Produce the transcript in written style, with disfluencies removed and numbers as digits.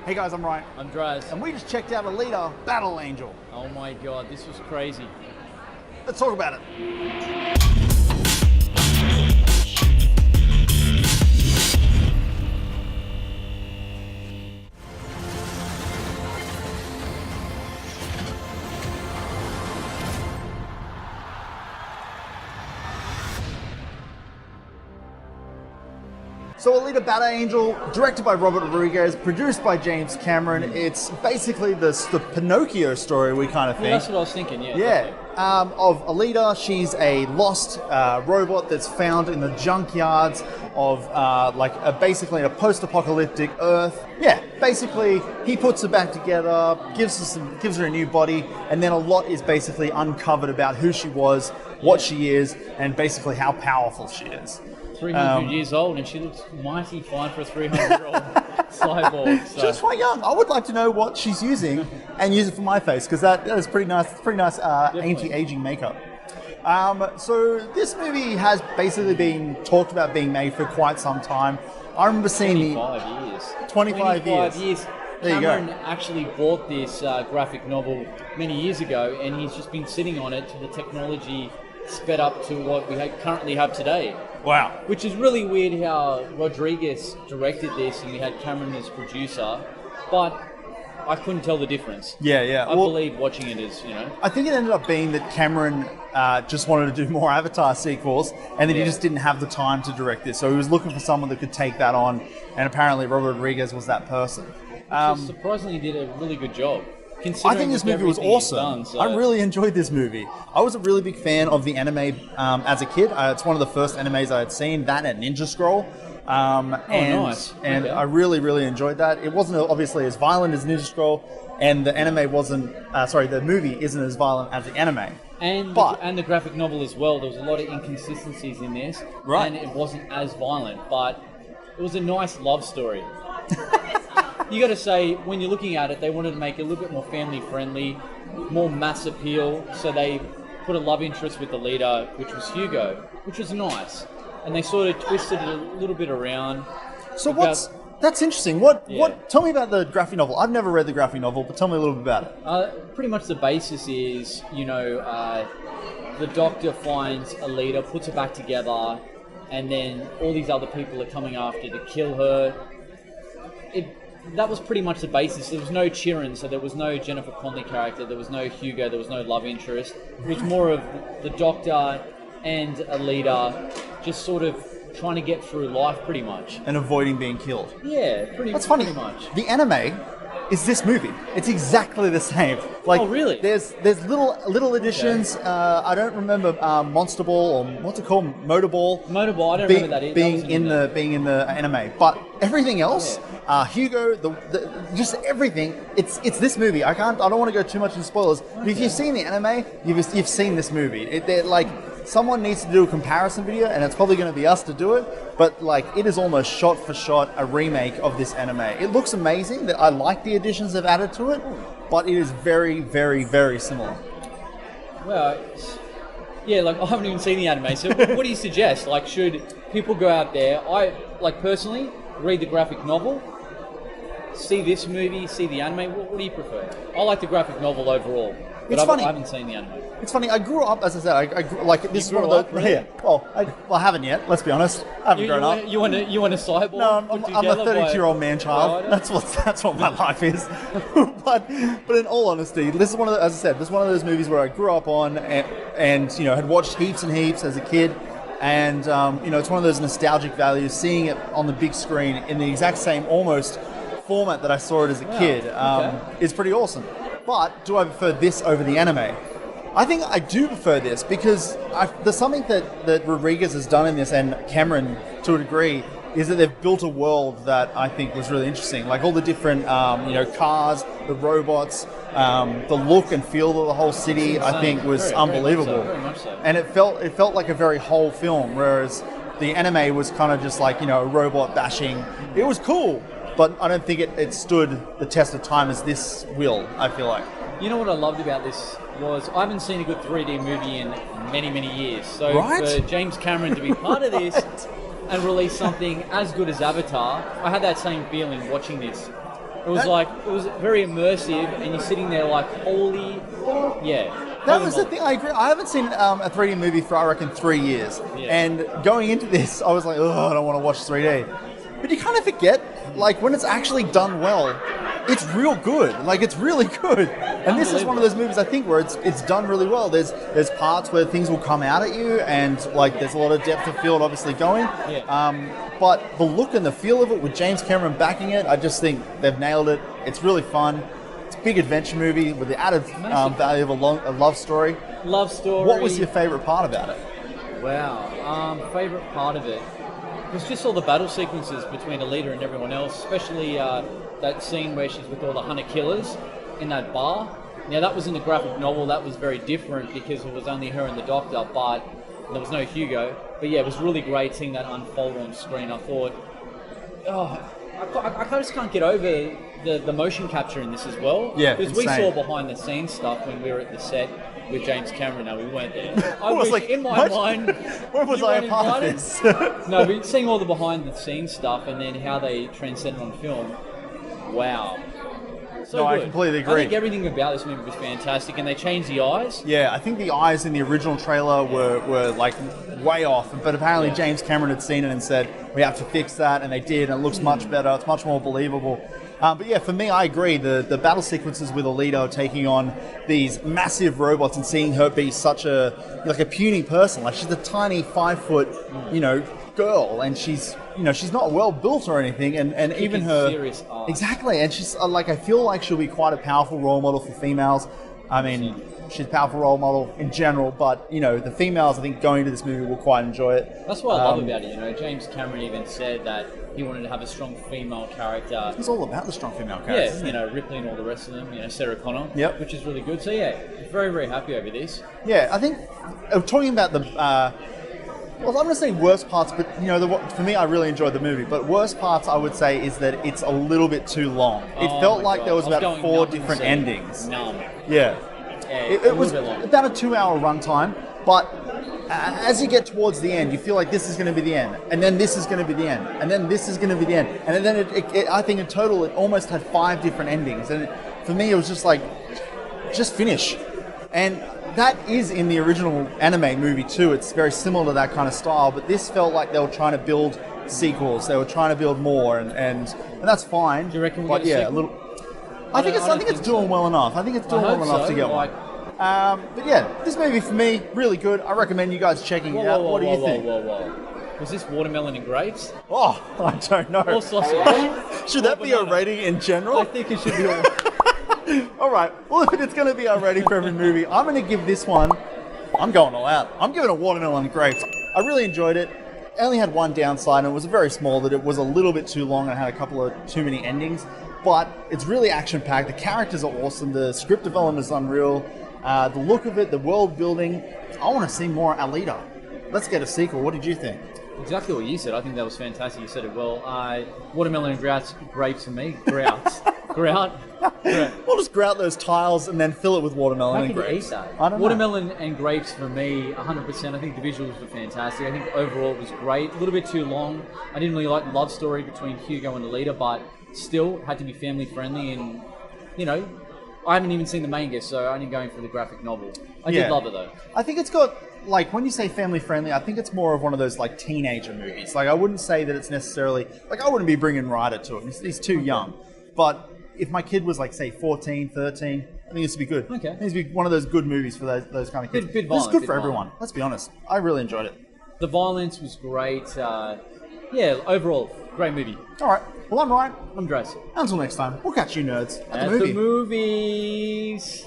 Hey guys, I'm Ryan. I'm Draz. And we just checked out Alita Battle Angel. Oh my god, this was crazy. Let's talk about it. So Alita Battle Angel, directed by Robert Rodriguez, produced by James Cameron. It's basically the Pinocchio story, we kind of think. Yeah, that's what I was thinking, yeah. Yeah, of Alita. She's a lost robot that's found in the junkyards of basically a post-apocalyptic Earth. Yeah, basically he puts her back together, gives her a new body, and then a lot is basically uncovered about who she was, what she is, and basically how powerful she is. 300 years old, and she looks mighty fine for a 300-year-old cyborg. So. She's quite young. I would like to know what she's using and use it for my face, because that is pretty nice. Pretty nice anti-aging makeup. So this movie has basically been talked about being made for quite some time. I remember seeing 25 years. 25 years. There you go. Cameron actually bought this graphic novel many years ago, and he's just been sitting on it to the technology sped up to what we currently have today. Wow. Which is really weird how Rodriguez directed this and we had Cameron as producer, but I couldn't tell the difference. Yeah. I believe watching it is, I think it ended up being that Cameron just wanted to do more Avatar sequels, and that he just didn't have the time to direct this. So he was looking for someone that could take that on, and apparently Robert Rodriguez was that person. Which surprisingly did a really good job. I think this movie was awesome. Done, so. I really enjoyed this movie. I was a really big fan of the anime as a kid. It's one of the first animes I had seen, that and Ninja Scroll. Nice. And okay. I really, really enjoyed that. It wasn't obviously as violent as Ninja Scroll, and the anime wasn't, the movie isn't as violent as the anime. And the graphic novel as well. There was a lot of inconsistencies in this. Right. And it wasn't as violent, but it was a nice love story. You got to say, when you're looking at it, they wanted to make it a little bit more family friendly, more mass appeal. So they put a love interest with the leader, which was Hugo, which was nice. And they sort of twisted it a little bit around. So that's interesting. What? Tell me about the graphic novel. I've never read the graphic novel, but tell me a little bit about it. Pretty much the basis is, the doctor finds a leader, puts her back together, and then all these other people are coming after to kill her. That was pretty much the basis. There was no Chiron, so there was no Jennifer Connelly character, there was no Hugo, there was no love interest. It was more of the Doctor and a leader just sort of trying to get through life, pretty much. And avoiding being killed. Yeah, That's funny. Pretty much. The anime is this movie. It's exactly the same. Oh, really? There's little additions. Okay. I don't remember Monster Ball or what's it called, Motor Ball. Motor Ball. I don't remember that either. Being in the anime, but everything else, Hugo, just everything. It's this movie. I don't want to go too much into spoilers. But if you've seen the anime, you've seen this movie. Someone needs to do a comparison video, and it's probably going to be us to do it, but it is almost shot for shot a remake of this anime. It looks amazing. That I like the additions they've added to it, but it is very, very, very similar. Well, yeah, I haven't even seen the anime, so what do you suggest? Should people go out there, personally, read the graphic novel, see this movie, see the anime? What do you prefer? I like the graphic novel overall, but I haven't seen the anime. It's funny. I grew up, as I said. I grew, this is one of those. Really? Yeah. Well, I haven't yet. Let's be honest. I haven't grown up. You want a cyborg? No, I'm a 32-year-old man child. That's what my life is. but in all honesty, this is one of the, as I said, this is one of those movies where I grew up on and had watched heaps and heaps as a kid. And it's one of those nostalgic values. Seeing it on the big screen in the exact same almost format that I saw it as a kid is pretty awesome. But do I prefer this over the anime? I think I do prefer this because there's something that Rodriguez has done in this, and Cameron to a degree, is that they've built a world that I think was really interesting. All the different cars, the robots, the look and feel of the whole city, I think was unbelievable. Very much so. And it felt like a very whole film, whereas the anime was kind of just a robot bashing. It was cool, but I don't think it stood the test of time as this will, I feel like. You know what I loved about this was I haven't seen a good 3D movie in many, many years. So for James Cameron to be part of this and release something as good as Avatar, I had that same feeling watching this. It was it was very immersive, and you're sitting there like, holy, yeah. That was the thing. I agree. I haven't seen a 3D movie for I reckon 3 years, and going into this, I was like, oh, I don't want to watch 3D. But you kind of forget, like when it's actually done well, it's real good. Like it's really good. And this is one of those movies I think where it's done really well. There's parts where things will come out at you, and like there's a lot of depth of field obviously going. Yeah. But the look and the feel of it with James Cameron backing it, I just think they've nailed it. It's really fun. It's a big adventure movie with the added value of a love story. Love story. What was your favourite part about it? Wow. Favourite part of it was just all the battle sequences between Alita and everyone else, especially that scene where she's with all the hunter killers in that bar. Now that was in the graphic novel. That was very different because it was only her and the Doctor, but there was no Hugo. But yeah, it was really great seeing that unfold on screen. I thought, I just can't get over the motion capture in this as well. Yeah, because we saw behind the scenes stuff when we were at the set with James Cameron. No, we weren't there. I was wish, like, in my mind, when was I a part of this? No, but seeing all the behind the scenes stuff and then how they transcend on film. Wow. So no, good. I completely agree. I think everything about this movie was fantastic, and they changed the eyes. Yeah, I think the eyes in the original trailer were like way off, but apparently James Cameron had seen it and said, we have to fix that, and they did, and it looks much better, it's much more believable. But yeah, for me, I agree. The battle sequences with Alita taking on these massive robots and seeing her be such a puny person, like she's a tiny 5 foot, girl, and she's not well built or anything, and even her serious art. Exactly, and she's I feel like she'll be quite a powerful role model for females. I mean, she's a powerful role model in general, but the females I think going to this movie will quite enjoy it. That's what I love about it. James Cameron even said that he wanted to have a strong female character. It's all about the strong female characters. Yeah, Ripley and all the rest of them. Sarah Connor. Yep. Which is really good. So yeah, very very happy over this. Yeah, I think talking about the. Well, I'm going to say worst parts, but for me, I really enjoyed the movie. But worst parts, I would say, is that it's a little bit too long. It felt like there was about 4 different endings. Numb. Yeah. It was about a 2-hour runtime, but as you get towards the end, you feel like this is going to be the end, and then this is going to be the end, and then this is going to be the end, and then I think in total it almost had 5 different endings, and for me it was just like, just finish. And that is in the original anime movie too. It's very similar to that kind of style, but this felt like they were trying to build sequels. They were trying to build more, and that's fine. Do you reckon we'll get a sequel? I think it's doing well enough. I think it's doing well enough to get one. But yeah, this movie for me, really good. I recommend you guys checking it out. What do you think? Was this watermelon and grapes? Oh, I don't know. Or sausage? Should that be a rating in general? I think it should be all. All right. Well, if it's going to be our rating for every movie, I'm going to give this one. I'm going all out. I'm giving it watermelon and grapes. I really enjoyed it. It only had one downside, and it was very small. That it was a little bit too long and had a couple of too many endings. But it's really action-packed. The characters are awesome. The script development is unreal. The look of it, the world building. I want to see more Alita. Let's get a sequel. What did you think? Exactly what you said. I think that was fantastic. You said it well. Watermelon and grapes for me. Grout. We'll just grout those tiles and then fill it with watermelon and grapes. How can you eat that? I don't know. Watermelon and grapes for me, 100%. I think the visuals were fantastic. I think overall it was great. A little bit too long. I didn't really like the love story between Hugo and Alita, but still had to be family friendly. And I haven't even seen the manga, so I'm only going for the graphic novel. I did love it though. I think it's got, when you say family friendly, I think it's more of one of those teenager movies. I wouldn't say that it's necessarily, I wouldn't be bringing Ryder to it. He's too young. But if my kid was say 14, 13, I think this would be good. Okay. I think this would be one of those good movies for those kind of kids. Bit It's violent, good for everyone. Let's be honest. I really enjoyed it. The violence was great. Overall, great movie. All right. Well, I'm Ryan. I'm Drace. Until next time, we'll catch you nerds at the The movies.